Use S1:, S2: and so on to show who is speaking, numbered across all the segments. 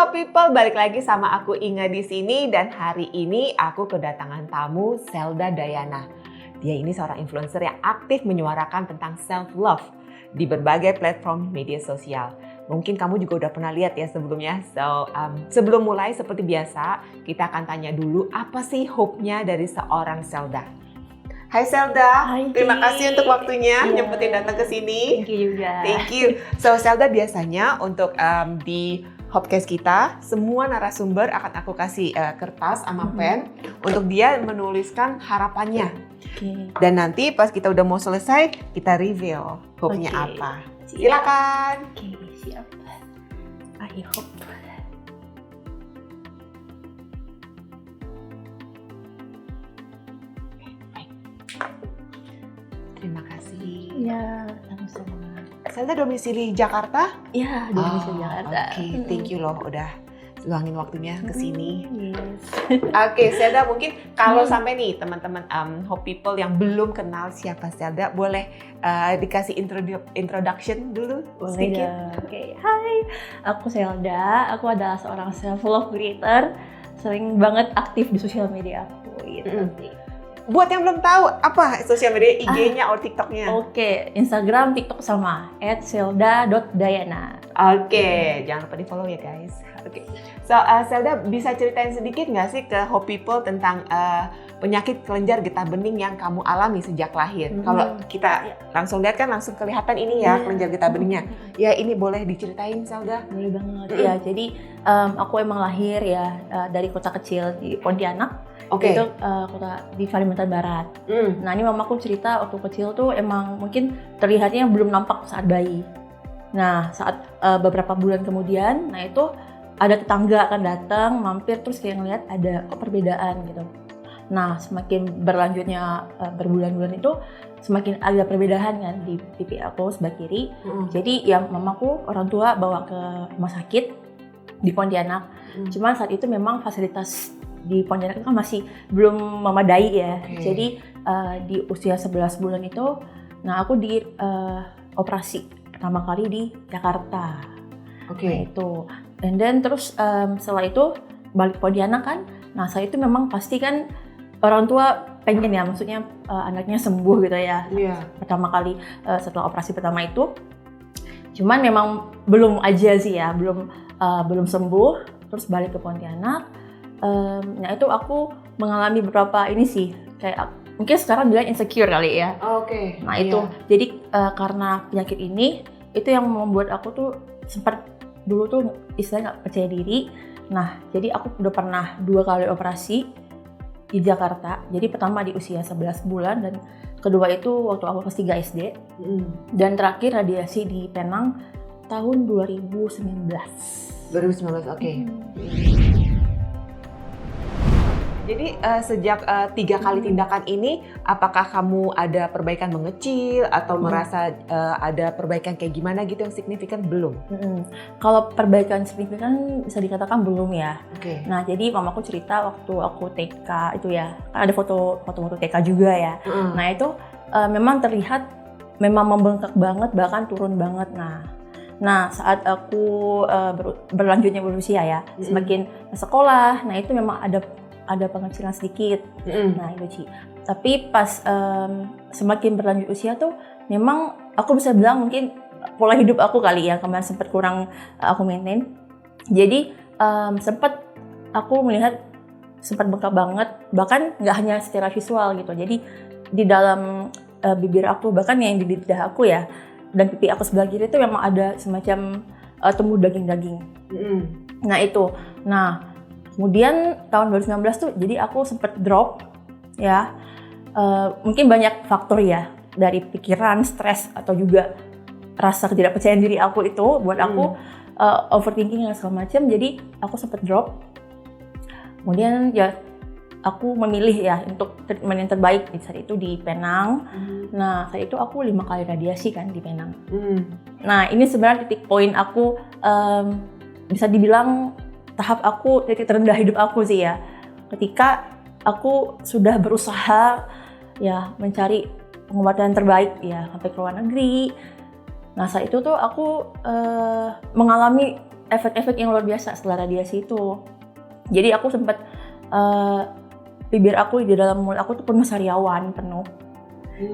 S1: Halo people, balik lagi sama aku Inga di sini dan hari ini aku kedatangan tamu Zelda Dayana. Dia ini seorang influencer yang aktif menyuarakan tentang self love di berbagai platform media sosial. Mungkin kamu juga udah pernah lihat ya sebelumnya. Sebelum mulai seperti biasa, kita akan tanya dulu apa sih hope-nya dari seorang Zelda. Hai Zelda,
S2: Hai,
S1: terima kasih untuk waktunya nyempetin datang ke sini.
S2: Thank you juga.
S1: Thank you. So Zelda, biasanya untuk di Hopcast kita, semua narasumber akan aku kasih kertas sama pen untuk dia menuliskan harapannya.
S2: Okay.
S1: Dan nanti pas kita udah mau selesai, kita reveal hope-nya apa. Silakan.
S2: Oke, siap. I hope.
S1: Terima kasih.
S2: Ya, sama-sama.
S1: Zelda domisili Jakarta?
S2: Ya, di Jakarta.
S1: Oke, thank you loh udah luangin waktunya ke sini.
S2: Yes.
S1: Oke, Zelda, mungkin kalau sampai nih teman-teman Hope People yang belum kenal siapa Zelda, boleh dikasih introduction dulu sedikit?
S2: Oke, hai. Aku Zelda. Aku adalah seorang self love creator. Sering banget aktif di sosial media aku gitu.
S1: Buat yang belum tahu, apa sosial media IG-nya atau TikTok-nya?
S2: Oke, Instagram, TikTok sama @zelda.dayana.
S1: Oke, jangan lupa di-follow ya guys. Oke, so Zelda bisa ceritain sedikit nggak sih ke Hope People tentang penyakit kelenjar getah bening yang kamu alami sejak lahir? Kalau kita langsung lihat kan langsung kelihatan ini ya kelenjar getah beningnya. Ya ini boleh diceritain Zelda?
S2: Boleh banget. Ya, jadi aku emang lahir ya dari kota kecil di Pontianak.
S1: Oke.
S2: Itu kota di Kalimantan Barat. Nah ini mamaku cerita waktu kecil tuh emang mungkin terlihatnya belum nampak saat bayi. Nah saat beberapa bulan kemudian, nah itu ada tetangga akan datang mampir terus kayak ngeliat ada kok perbedaan gitu. Nah semakin berlanjutnya berbulan-bulan itu semakin ada perbedaan kan di pipi aku sebelah kiri. Jadi ya mamaku orang tua bawa ke rumah sakit di Pontianak. Cuman saat itu memang fasilitas di Pontianak kan masih belum memadai ya. Jadi di usia 11 bulan itu, nah aku di operasi pertama kali di Jakarta. Nah itu. And then terus setelah itu balik Pontianak kan. Nah saya itu memang pasti kan orang tua pengen ya, maksudnya anaknya sembuh gitu ya. Pertama kali setelah operasi pertama itu. Cuman memang belum aja sih ya, belum sembuh. Terus balik ke Pontianak. Nah itu aku mengalami beberapa ini sih, kayak mungkin sekarang bilang insecure kali ya. Nah itu, jadi karena penyakit ini, itu yang membuat aku tuh sempat dulu tuh istilahnya nggak percaya diri. Nah jadi aku udah pernah 2 kali operasi di Jakarta. Jadi pertama di usia 11 bulan dan kedua itu waktu aku kelas 3 SD. Dan terakhir radiasi di Penang tahun 2019.
S1: 2019, oke. Jadi sejak 3 kali tindakan ini, apakah kamu ada perbaikan mengecil atau merasa ada perbaikan kayak gimana gitu yang signifikan? Belum?
S2: Kalau perbaikan signifikan bisa dikatakan belum ya. Nah jadi mamaku cerita waktu aku TK itu ya, kan ada foto TK juga ya. Nah itu memang terlihat memang membengkak banget, bahkan turun banget. Nah saat aku berlanjutnya berusia ya, semakin sekolah, nah itu memang ada pengecilan sedikit. Nah itu Ci. Tapi pas semakin berlanjut usia tuh memang aku bisa bilang mungkin pola hidup aku kali ya kemarin sempat kurang aku maintain. Jadi sempat aku melihat sempat bengkak banget, bahkan nggak hanya secara visual gitu. Jadi di dalam bibir aku, bahkan yang di lidah aku ya, dan pipi aku sebelah kiri itu memang ada semacam tumbuh daging-daging. Nah itu. Nah kemudian tahun 2019 tuh jadi aku sempat drop ya, mungkin banyak faktor ya, dari pikiran, stres atau juga rasa ketidakpercayaan diri aku itu buat aku overthinking dan segala macam, jadi aku sempat drop. Kemudian ya aku memilih ya untuk treatment yang terbaik di saat itu di Penang. Nah saat itu aku 5 kali radiasi kan di Penang. Nah ini sebenarnya titik poin aku, bisa dibilang tahap aku titik terendah hidup aku sih ya, ketika aku sudah berusaha ya mencari pengobatan terbaik ya sampai ke luar negeri. Nah saat itu tuh aku mengalami efek-efek yang luar biasa setelah radiasi itu. Jadi aku sempat bibir aku di dalam mulut aku tuh penuh sariawan penuh.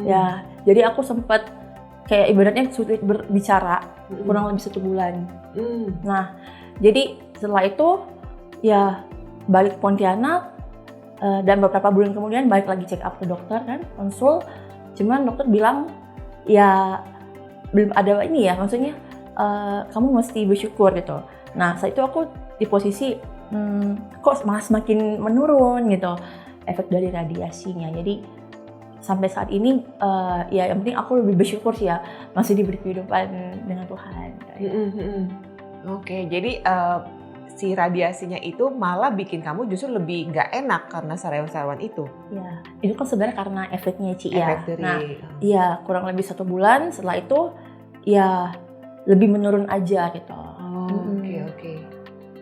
S2: Ya, jadi aku sempat kayak ibaratnya sulit berbicara kurang lebih 1 bulan. Nah, jadi setelah itu ya balik ke Pontianak dan beberapa bulan kemudian balik lagi check up ke dokter kan, konsul. Cuman dokter bilang ya belum ada ini ya, maksudnya kamu mesti bersyukur gitu. Nah, saat itu aku di posisi kok malah semakin menurun gitu efek dari radiasinya. Jadi sampai saat ini ya yang penting aku lebih bersyukur sih ya masih diberi kehidupan dengan Tuhan.
S1: Oke, jadi si radiasinya itu malah bikin kamu justru lebih nggak enak karena sariawan itu.
S2: Ya, itu kan sebenarnya karena efeknya Ci ya.
S1: Efek dari,
S2: nah, iya kurang lebih 1 bulan setelah itu ya lebih menurun aja gitu.
S1: Oke.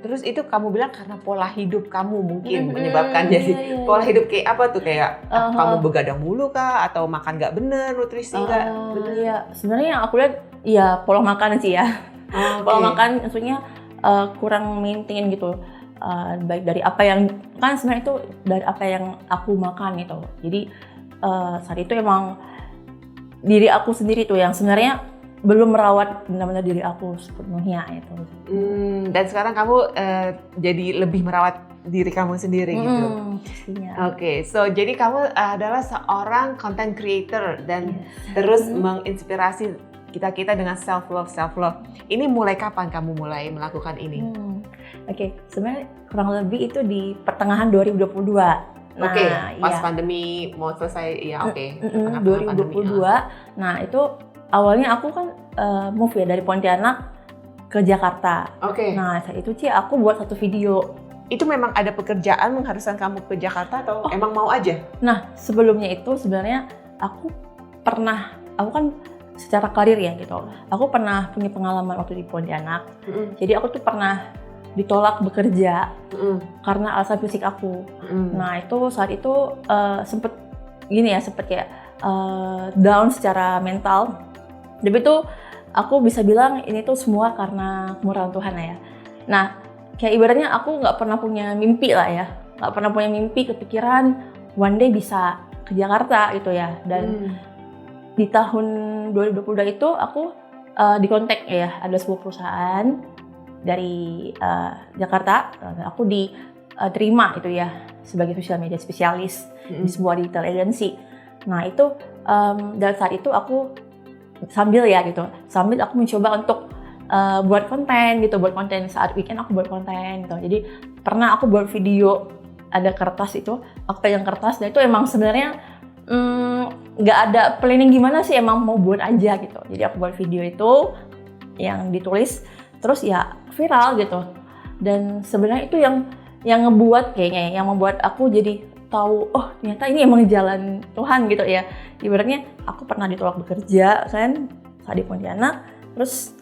S1: Terus itu kamu bilang karena pola hidup kamu mungkin menyebabkannya sih. Pola hidup kayak apa tuh, kayak kamu begadang mulu kah atau makan nggak bener, nutrisi nggak bener?
S2: Iya, sebenarnya yang aku lihat ya pola makan sih ya. Pola makan maksudnya kurang maintain gitu, baik dari apa yang kan sebenarnya itu dari apa yang aku makan gitu. Jadi saat itu emang diri aku sendiri tuh yang sebenarnya belum merawat benar-benar diri aku sepenuhnya itu.
S1: Dan sekarang kamu jadi lebih merawat diri kamu sendiri gitu. Oke, so jadi kamu adalah seorang content creator dan terus menginspirasi kita dengan self love. Ini mulai kapan kamu mulai melakukan ini?
S2: Oke, sebenarnya kurang lebih itu di pertengahan 2022. Nah,
S1: pas pandemi mau selesai ya
S2: 2022. Nah, itu awalnya aku kan move ya dari Pontianak ke Jakarta. Nah, saat itu Ci aku buat satu video.
S1: Itu memang ada pekerjaan mengharuskan kamu ke Jakarta atau emang mau aja?
S2: Nah, sebelumnya itu sebenarnya aku kan secara karir ya gitu. Aku pernah punya pengalaman waktu di Pontianak. Jadi aku tuh pernah ditolak bekerja karena alasan fisik aku. Nah, itu saat itu sempet kayak down secara mental. Tapi itu aku bisa bilang ini tuh semua karena kemurahan Tuhan ya. Nah, kayak ibaratnya aku nggak pernah punya mimpi lah ya. Nggak pernah punya mimpi kepikiran one day bisa ke Jakarta gitu ya. Dan di tahun 2022 itu aku dikontak ya, ada sebuah perusahaan dari Jakarta. Aku diterima itu ya sebagai social media spesialis di sebuah digital agency. Nah itu dari saat itu aku sambil aku mencoba untuk buat konten saat weekend aku buat konten gitu. Jadi pernah aku buat video, ada kertas itu, aku pegang kertas dan itu emang sebenarnya nggak ada planning gimana sih, emang mau buat aja gitu. Jadi aku buat video itu yang ditulis terus ya viral gitu. Dan sebenarnya itu yang ngebuat kayaknya yang membuat aku jadi tahu ternyata ini emang jalan Tuhan gitu ya. Ibaratnya aku pernah ditolak bekerja kan saat di Pontianak, terus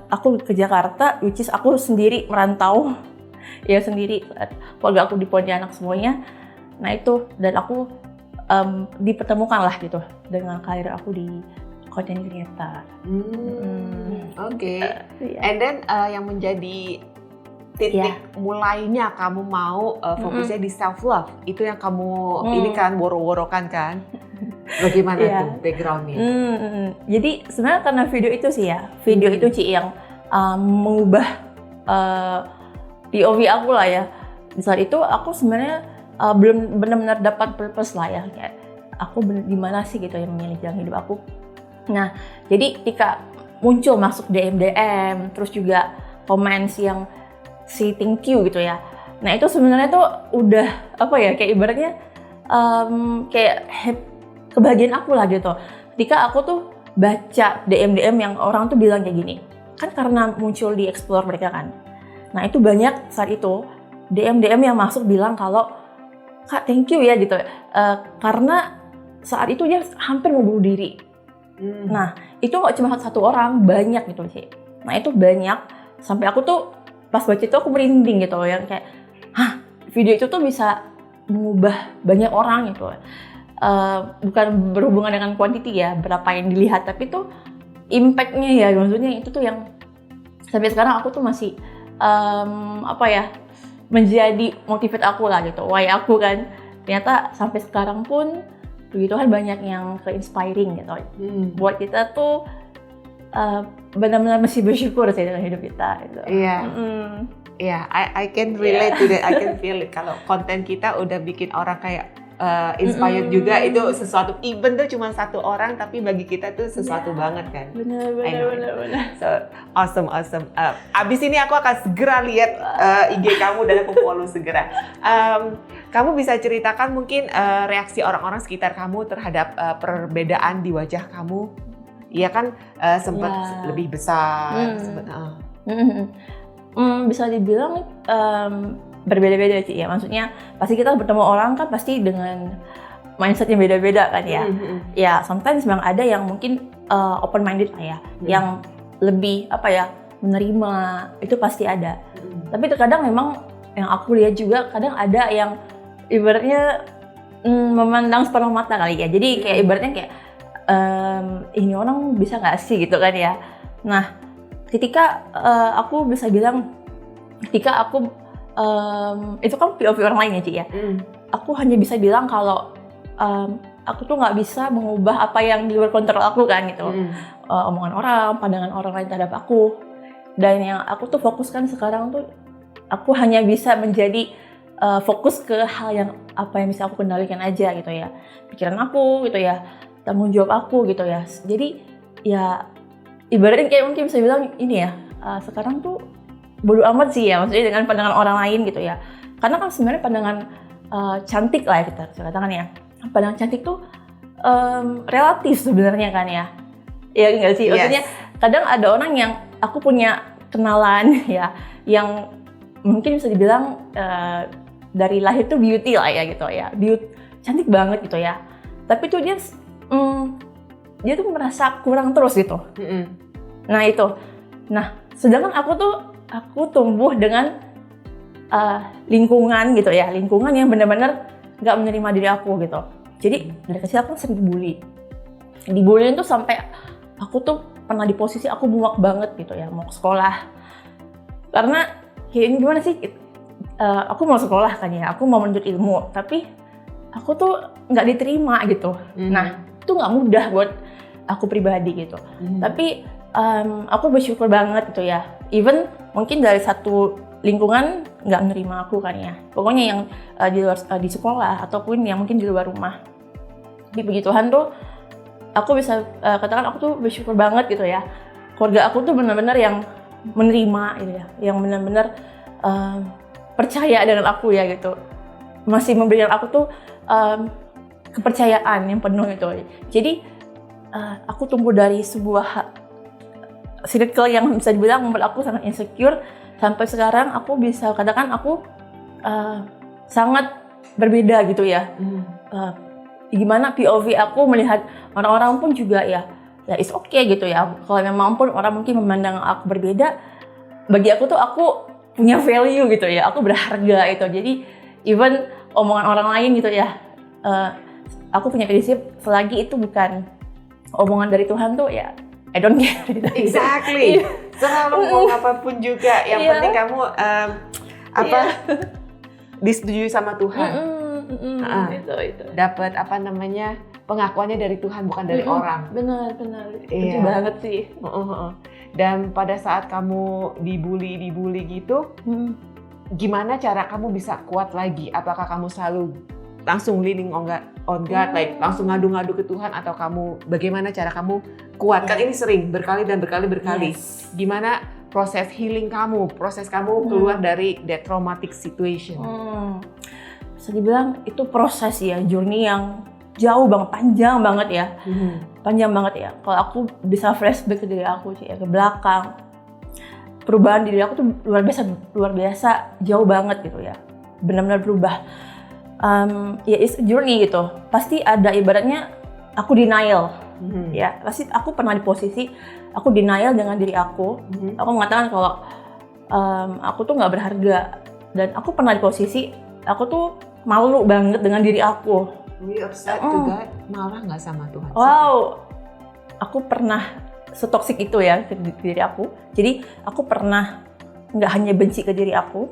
S2: aku ke Jakarta, which is aku sendiri merantau ya sendiri, keluarga aku di Pontianak semuanya. Nah itu, dan aku dipertemukan lah gitu dengan karir aku di content creator.
S1: And then yang menjadi titik mulainya kamu mau fokusnya di self love, itu yang kamu ini kan woro-worokan kan? Bagaimana tuh backgroundnya?
S2: Jadi sebenarnya karena video itu sih ya, itu Ci yang mengubah POV aku lah ya. Di saat itu aku sebenarnya belum benar-benar dapat purpose lah ya, kayak aku di mana sih gitu yang memilih jalan hidup aku. Nah, jadi ketika muncul masuk DM, terus juga comments yang thank you gitu ya. Nah, itu sebenarnya tuh udah kayak ibaratnya kayak kebahagiaan aku lah gitu. Ketika aku tuh baca DM yang orang tuh bilang kayak gini, kan karena muncul di explore mereka kan. Nah, itu banyak saat itu DM yang masuk bilang kalau Kak, thank you ya gitu. Karena saat itu dia hampir mau bunuh diri. Nah, itu nggak cuma satu orang, banyak gitu sih. Nah, itu banyak. Sampai aku tuh pas baca itu aku merinding gitu, yang kayak, video itu tuh bisa mengubah banyak orang gitu. Bukan berhubungan dengan quantity ya, berapa yang dilihat, tapi tuh impact-nya ya, maksudnya itu tuh yang sampai sekarang aku tuh masih menjadi motivate aku lah gitu, why aku kan ternyata sampai sekarang pun puji Tuhan banyak yang ke-inspiring gitu. Buat kita tuh benar-benar masih bersyukur sih dengan hidup kita gitu.
S1: Iya. Iya, I can relate to that. I can feel it. Kalau konten kita udah bikin orang kayak inspired juga, itu sesuatu, even tuh cuma satu orang tapi bagi kita tuh sesuatu banget kan.
S2: Benar.
S1: So awesome. Abis ini aku akan segera lihat IG kamu dan aku follow segera. Kamu bisa ceritakan mungkin reaksi orang-orang sekitar kamu terhadap perbedaan di wajah kamu? Iya kan sempat lebih besar.
S2: Bisa dibilang berbeda-beda sih ya, maksudnya pasti kita bertemu orang kan pasti dengan mindset yang beda-beda kan ya. Ya sometimes memang ada yang mungkin open minded lah ya, yang lebih menerima, itu pasti ada. Tapi terkadang memang yang aku lihat juga kadang ada yang ibaratnya memandang separuh mata kali ya. Jadi kayak ibaratnya kayak ini orang bisa nggak sih gitu kan ya. Nah ketika aku bisa bilang, ketika aku itu kan POV orang lain ya Ci ya. Aku hanya bisa bilang kalau aku tuh nggak bisa mengubah apa yang di luar kontrol aku kan gitu. Omongan orang, pandangan orang lain terhadap aku. Dan yang aku tuh fokuskan sekarang tuh, aku hanya bisa menjadi fokus ke hal yang apa yang bisa aku kendalikan aja gitu ya. Pikiran aku gitu ya, tanggung jawab aku gitu ya. Jadi ya ibaratnya kayak mungkin bisa bilang ini ya, sekarang tuh bodo amat sih ya, maksudnya dengan pandangan orang lain gitu ya. Karena kan sebenarnya pandangan cantik lah ya, kita katakan ya. Pandangan cantik tuh relatif sebenarnya kan ya. Ya enggak sih? Maksudnya kadang ada orang yang aku punya kenalan ya, yang mungkin bisa dibilang dari lahir tuh beauty lah ya gitu ya. Beauty, cantik banget gitu ya. Tapi tuh dia tuh merasa kurang terus gitu. Nah itu. Nah, sedangkan aku tumbuh dengan lingkungan gitu ya, lingkungan yang benar-benar nggak menerima diri aku gitu. Jadi dari kecil aku sering dibully. Dibully itu sampai aku tuh pernah di posisi aku muak banget gitu ya, mau ke sekolah. Karena kayak ini gimana sih? Aku mau sekolah kan ya, aku mau menuntut ilmu, tapi aku tuh nggak diterima gitu. Nah itu nggak mudah buat aku pribadi gitu. Tapi aku bersyukur banget gitu ya. Even mungkin dari satu lingkungan nggak menerima aku kan ya. Pokoknya yang di sekolah ataupun yang mungkin di luar rumah. Tapi puji Tuhan tuh aku bisa katakan aku tuh bersyukur banget gitu ya. Keluarga aku tuh benar-benar yang menerima gitu ya, yang benar-benar percaya dengan aku ya gitu. Masih memberikan aku tuh kepercayaan yang penuh itu. Jadi aku tumbuh dari sebuah circle yang bisa dibilang membuat aku sangat insecure, sampai sekarang aku bisa katakan aku sangat berbeda gitu ya. Gimana POV aku melihat orang-orang pun juga ya it's okay gitu ya. Kalau memang pun orang mungkin memandang aku berbeda, bagi aku tuh aku punya value gitu ya, aku berharga itu. Jadi even omongan orang lain gitu ya, aku punya prinsip selagi itu bukan omongan dari Tuhan tuh ya I don't care gitu.
S1: Exactly. Selalu ngomong apapun juga, yang penting kamu disetujui sama Tuhan.
S2: Itu.
S1: Dapat pengakuannya dari Tuhan, bukan dari orang.
S2: Benar. Itu banget sih.
S1: Dan pada saat kamu dibully gitu, gimana cara kamu bisa kuat lagi? Apakah kamu selalu langsung leaning on God, like langsung ngadu-ngadu ke Tuhan, atau kamu bagaimana cara kamu kuat? Kan ini sering berkali. Yes. Gimana proses healing kamu, proses kamu keluar dari that traumatic situation?
S2: Bisa dibilang itu proses ya, journey yang jauh banget, panjang banget ya. Panjang banget ya. Kalau aku bisa flashback ke diri aku sih ya, ke belakang, perubahan diri aku tuh luar biasa jauh banget gitu ya. Benar-benar berubah. Ya it's a journey gitu. Pasti ada ibaratnya aku denial. Ya, pasti aku pernah di posisi aku denial dengan diri aku. Aku mengatakan kalau aku tuh nggak berharga, dan aku pernah di posisi aku tuh malu banget dengan diri aku.
S1: We upset to God, malah nggak sama Tuhan.
S2: Wow, aku pernah setoksik itu ya ke diri aku. Jadi aku pernah nggak hanya benci ke diri aku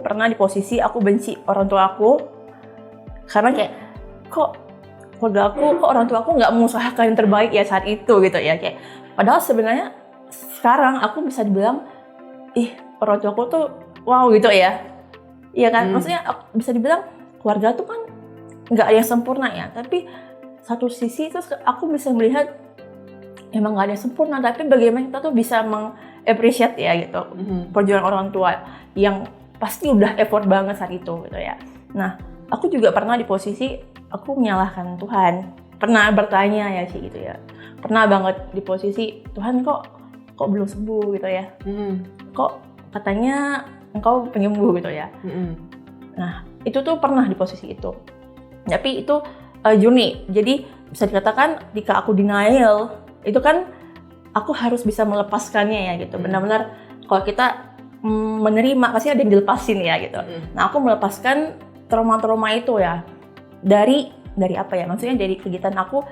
S2: pernah di posisi aku benci orang tua aku karena kayak kok keluarga aku, kok orang tua aku nggak mengusahakan yang terbaik ya saat itu gitu ya, kayak padahal sebenarnya sekarang aku bisa dibilang orang tua aku tuh wow gitu ya, iya kan, maksudnya bisa dibilang keluarga tuh kan nggak ada yang sempurna ya, tapi satu sisi terus aku bisa melihat emang nggak ada yang sempurna, tapi bagaimana kita tuh bisa meng-appreciate ya gitu perjuangan orang tua yang pasti udah effort banget saat itu gitu ya. Nah, aku juga pernah di posisi aku menyalahkan Tuhan, pernah bertanya ya sih gitu ya, pernah banget di posisi Tuhan kok belum sembuh gitu ya, kok katanya engkau penyembuh gitu ya. Nah, itu tuh pernah di posisi itu, tapi itu journey, jadi bisa dikatakan ketika aku denial itu kan aku harus bisa melepaskannya ya gitu, benar-benar kalau kita menerima pasti ada yang dilepasin ya gitu. Nah, aku melepaskan trauma-trauma itu ya dari apa ya, maksudnya dari kegiatan aku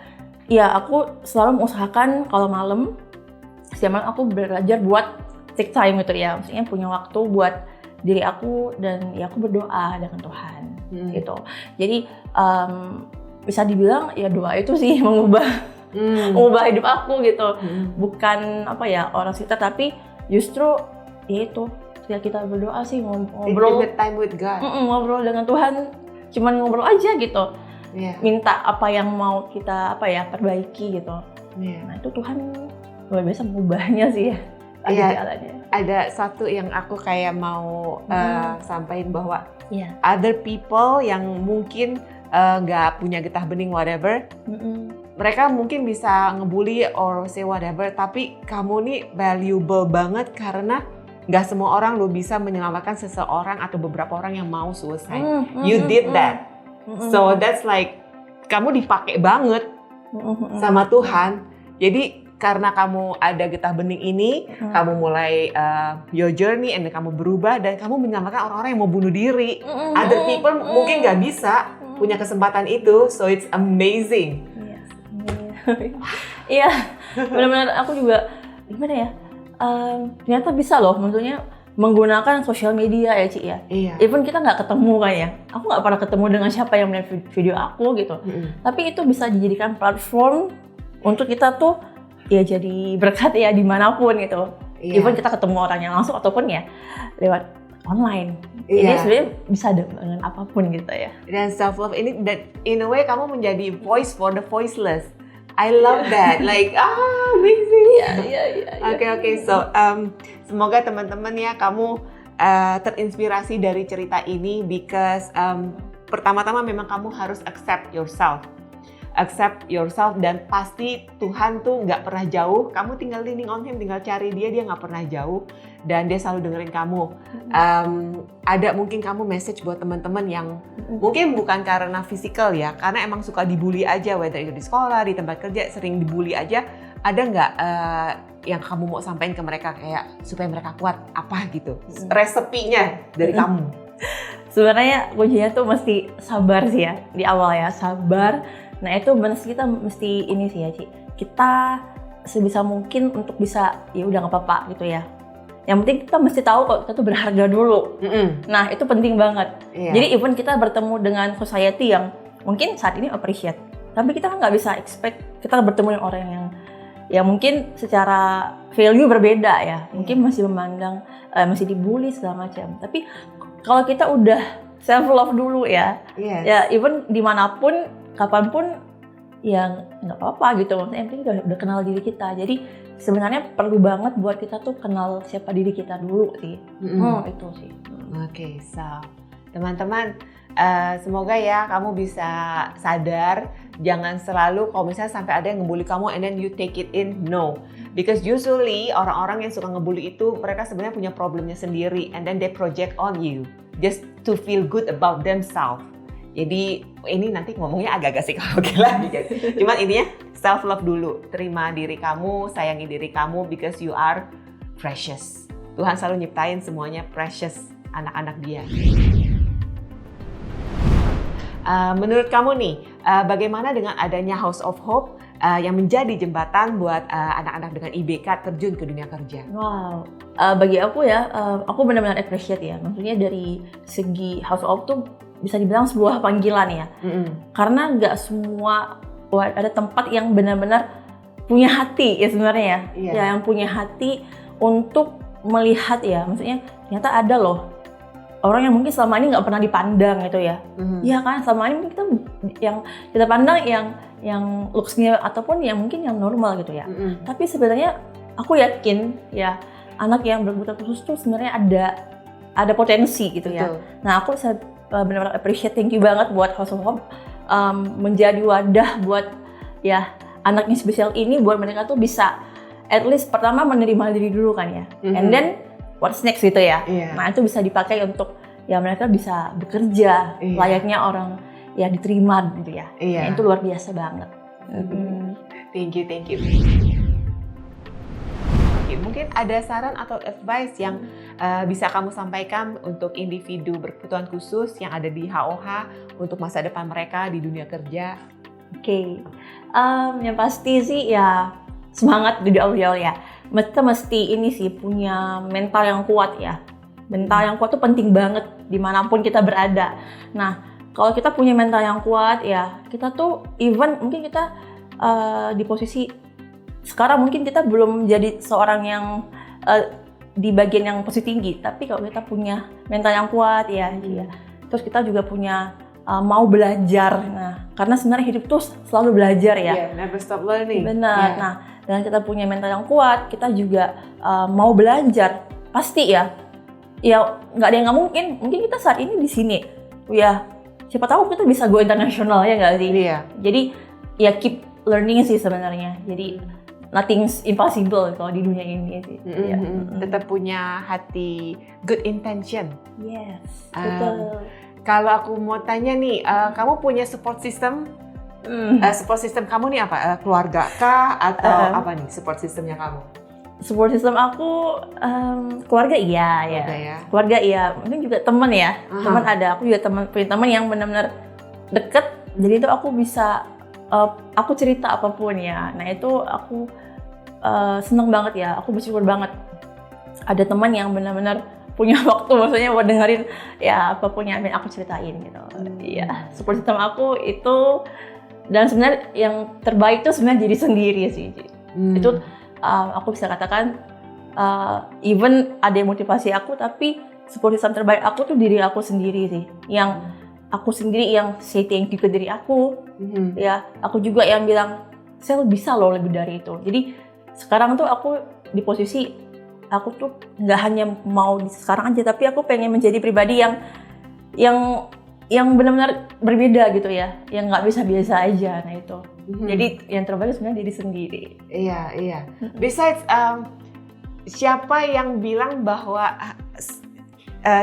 S2: ya, aku selalu mengusahakan kalau malam setiap malam aku belajar buat take time gitu ya, maksudnya punya waktu buat diri aku dan ya aku berdoa dengan Tuhan gitu. Jadi bisa dibilang ya doa itu sih mengubah hidup aku gitu, bukan apa ya orang sekitar, tapi justru ya itu ya kita berdoa sih, ngobrol
S1: intimate time with God,
S2: ngobrol dengan Tuhan, cuman ngobrol aja gitu, minta apa yang mau kita perbaiki gitu. Nah itu Tuhan luar biasa mengubahnya sih ya.
S1: Ada satu yang aku kayak mau sampaikan bahwa other people yang mungkin nggak punya getah bening whatever, mereka mungkin bisa ngebully or say whatever, tapi kamu nih valuable banget karena nggak semua orang lo bisa menyelamatkan seseorang atau beberapa orang yang mau suicide. You did that, so that's like kamu dipakai banget sama Tuhan. Jadi karena kamu ada getah bening ini, kamu mulai your journey and kamu berubah dan kamu menyelamatkan orang-orang yang mau bunuh diri. Other people mungkin nggak bisa punya kesempatan itu, so it's amazing.
S2: Iya, benar-benar aku juga gimana ya, ternyata bisa loh, maksudnya menggunakan sosial media ya Ci ya. Even kita nggak ketemu kan ya, aku nggak pernah ketemu dengan siapa yang melihat video aku gitu, tapi itu bisa dijadikan platform untuk kita tuh ya jadi berkat ya dimanapun gitu. Even kita ketemu orangnya langsung ataupun ya lewat online. Jadi sebenarnya bisa dengan apapun gitu ya.
S1: Dan self love ini, that in a way kamu menjadi voice for the voiceless. I love that, like amazing. Oke. So semoga teman-teman ya kamu terinspirasi dari cerita ini, because pertama-tama memang kamu harus accept yourself, dan pasti Tuhan tuh nggak pernah jauh. Kamu tinggal leaning on Him, tinggal cari dia nggak pernah jauh dan dia selalu dengerin kamu. Ada mungkin kamu message buat teman-teman yang mungkin bukan karena fisikal ya, karena emang suka dibully aja, whether itu di sekolah, di tempat kerja, sering dibully aja. Ada nggak yang kamu mau sampaikan ke mereka kayak supaya mereka kuat, apa gitu resepinya dari kamu?
S2: Sebenarnya kuncinya tuh mesti sabar sih ya, di awal ya, sabar. Nah itu kita mesti ini sih ya Ci, kita sebisa mungkin untuk bisa ya udah nggak apa-apa gitu ya. Yang penting kita mesti tahu kok kita tuh berharga dulu. Nah itu penting banget. Jadi even kita bertemu dengan society yang mungkin saat ini appreciate, tapi kita kan nggak bisa expect kita bertemu dengan orang yang mungkin secara value berbeda ya, mungkin masih memandang masih dibully segala macam. Tapi kalau kita udah self love dulu ya, ya even dimanapun kapanpun ya nggak apa-apa gitu, maksudnya yang penting udah kenal diri kita. Jadi sebenarnya perlu banget buat kita tuh kenal siapa diri kita dulu sih. Itu sih.
S1: Oke, so teman-teman, semoga ya kamu bisa sadar, jangan selalu kalau misalnya sampai ada yang ngebully kamu and then you take it in, no. Because usually orang-orang yang suka ngebully itu mereka sebenarnya punya problemnya sendiri and then they project on you just to feel good about themselves. Jadi ini nanti ngomongnya agak-agak psikologi lagi guys. Cuman intinya self love dulu, terima diri kamu, sayangi diri kamu, because you are precious. Tuhan selalu nyiptain semuanya precious, anak-anak Dia. Menurut kamu nih, bagaimana dengan adanya House of Hope yang menjadi jembatan buat anak-anak dengan IBK terjun ke dunia kerja?
S2: Wow, bagi aku ya, aku benar-benar appreciate ya. Maksudnya dari segi House of tuh bisa dibilang sebuah panggilan ya. Karena nggak semua ada tempat yang benar-benar punya hati ya sebenarnya ya. Ya, yang punya hati untuk melihat ya. Maksudnya ternyata ada loh orang yang mungkin selama ini nggak pernah dipandang gitu ya. Iya kan, selama ini mungkin kita yang kita pandang yang looks-nya ataupun yang mungkin yang normal gitu ya. Tapi sebenarnya aku yakin ya anak yang berkebutuhan khusus tuh sebenarnya ada potensi gitu ya. Nah, aku bisa benar-benar appreciate, thank you banget buat House of Hope menjadi wadah buat ya anaknya spesial ini, buat mereka tuh bisa at least pertama menerima diri dulu kan ya. And then what's next gitu ya. Nah, itu bisa dipakai untuk ya mereka bisa bekerja layaknya orang ya diterima gitu ya. Nah, itu luar biasa banget.
S1: Thank you. Mungkin ada saran atau advice yang bisa kamu sampaikan untuk individu berkebutuhan khusus yang ada di HOH untuk masa depan mereka di dunia kerja?
S2: Oke. Yang pasti sih ya semangat di awal ya. Kita mesti ini sih punya mental yang kuat ya. Mental yang kuat tuh penting banget dimanapun kita berada. Nah, kalau kita punya mental yang kuat ya, kita tuh even mungkin kita di posisi sekarang mungkin kita belum jadi seorang yang di bagian yang posisi tinggi, tapi kalau kita punya mental yang kuat ya, terus kita juga punya mau belajar. Nah, karena sebenarnya hidup tuh selalu belajar ya.
S1: Never stop learning.
S2: Benar. Nah, dengan kita punya mental yang kuat, kita juga mau belajar. Pasti ya nggak ada yang nggak mungkin. Mungkin kita saat ini di sini, ya siapa tahu kita bisa go internasional ya nggak sih? Jadi ya keep learning sih sebenarnya. Jadi nothing's impossible kalau di dunia ini sih.
S1: Tetap punya hati good intention.
S2: Yes, betul.
S1: Kalau aku mau tanya nih, kamu punya support system? Support system kamu nih apa? Keluarga kah atau apa nih support systemnya kamu?
S2: Support system aku keluarga iya ya. Keluarga iya. Mungkin juga teman ya. Teman ada. Aku juga punya teman yang benar-benar deket. Jadi itu aku bisa aku cerita apapun ya. Nah itu aku seneng banget ya. Aku bersyukur banget ada teman yang benar-benar punya waktu maksudnya buat dengerin ya apapun yang aku ceritain gitu. Iya, support system aku itu, dan sebenarnya yang terbaik itu sebenarnya diri sendiri sih. Itu aku bisa katakan even ada yang motivasi aku, tapi support system terbaik aku tuh diri aku sendiri sih. Yang aku sendiri yang say thank you ke diri aku. Ya, aku juga yang bilang saya bisa loh lebih dari itu. Jadi sekarang tuh aku di posisi aku tuh nggak hanya mau di sekarang aja, tapi aku pengen menjadi pribadi yang benar-benar berbeda gitu ya, yang nggak bisa biasa aja. Nah itu. Jadi yang terbaik sebenarnya diri sendiri.
S1: Iya. Besides, siapa yang bilang bahwa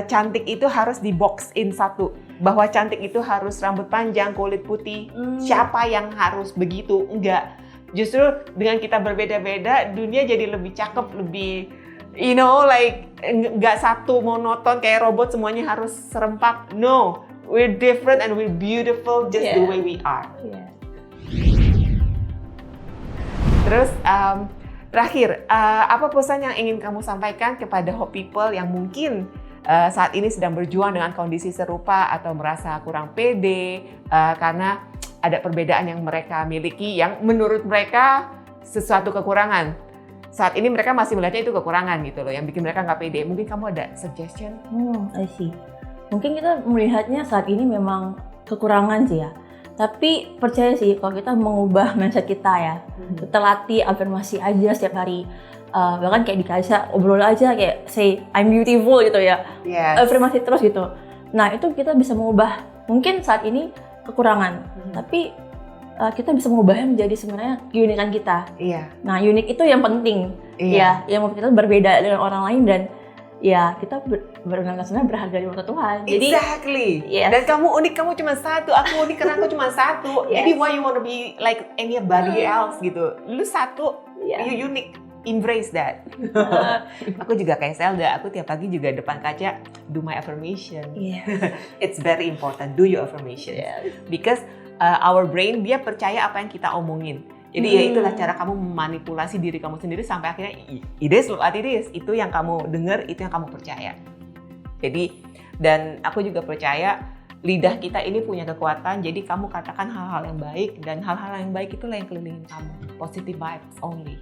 S1: cantik itu harus di box in satu? Bahwa cantik itu harus rambut panjang, kulit putih. Siapa yang harus begitu? Enggak. Justru dengan kita berbeda-beda, dunia jadi lebih cakep, lebih nggak satu monoton kayak robot semuanya harus serempak. No, we're different and we're beautiful just the way we are. Terus terakhir, apa pesan yang ingin kamu sampaikan kepada Hope People yang mungkin saat ini sedang berjuang dengan kondisi serupa atau merasa kurang pede karena ada perbedaan yang mereka miliki yang menurut mereka sesuatu kekurangan. Saat ini mereka masih melihatnya itu kekurangan gitu loh, yang bikin mereka nggak pede. Mungkin kamu ada suggestion?
S2: I see. Mungkin kita melihatnya saat ini memang kekurangan sih ya. Tapi percaya sih kalau kita mengubah mindset kita ya, kita latih afirmasi aja setiap hari. Bahkan kayak di kaca, obrol aja kayak say I'm beautiful gitu ya. Afirmasi terus gitu. Nah itu kita bisa mengubah mungkin saat ini kekurangan, tapi kita bisa mengubahnya menjadi sebenarnya keunikan kita. Nah unik itu yang penting. Ya, yang membuat kita berbeda dengan orang lain dan ya kita benar-benar sebenarnya berharga di mata Tuhan. Jadi,
S1: exactly. Dan kamu unik, kamu cuma satu. Aku unik karena aku cuma satu. Jadi why you wanna be like anybody else gitu? Lu satu, you unique. Embrace that. Aku juga kayak Zelda. Aku tiap pagi juga depan kaca do my affirmation. It's very important. Do your affirmation. Because our brain dia percaya apa yang kita omongin. Jadi ya itulah cara kamu memanipulasi diri kamu sendiri sampai akhirnya it is what it is. Itu yang kamu dengar, itu yang kamu percaya. Jadi, dan aku juga percaya lidah kita ini punya kekuatan. Jadi kamu katakan hal-hal yang baik, dan hal-hal yang baik itulah yang kelilingin kamu. Positive vibes only.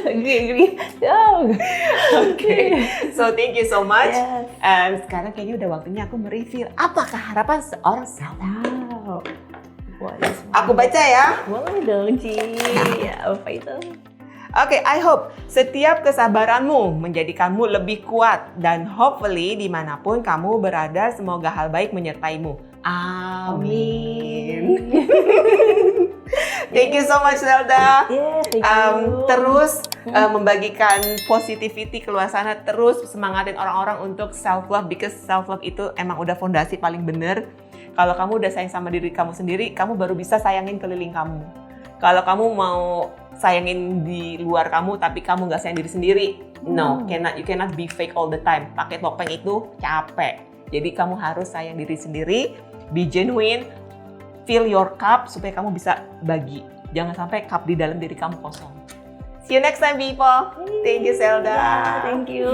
S2: Agree.
S1: Okay. So thank you so much.
S2: Yes.
S1: And sekarang kayaknya udah waktunya aku mereview apakah harapan seorang Zelda.
S2: Wow.
S1: Aku baca ya.
S2: Boleh dong, Ci. Apa itu?
S1: Oke, I hope setiap kesabaranmu menjadikanmu lebih kuat, dan hopefully dimanapun kamu berada, semoga hal baik menyertaimu. Amin. Thank you so much, Zelda.
S2: Yes, thank you.
S1: Terus membagikan positivity ke luar sana, terus semangatin orang-orang untuk self love, because self love itu emang udah fondasi paling bener. Kalau kamu udah sayang sama diri kamu sendiri, kamu baru bisa sayangin keliling kamu. Kalau kamu mau sayangin di luar kamu, tapi kamu nggak sayang diri sendiri, no, you cannot be fake all the time. Pakai topeng itu capek. Jadi kamu harus sayang diri sendiri, be genuine, fill your cup supaya kamu bisa bagi. Jangan sampai cup di dalam diri kamu kosong. See you next time, people. Thank you, Zelda.
S2: Thank you.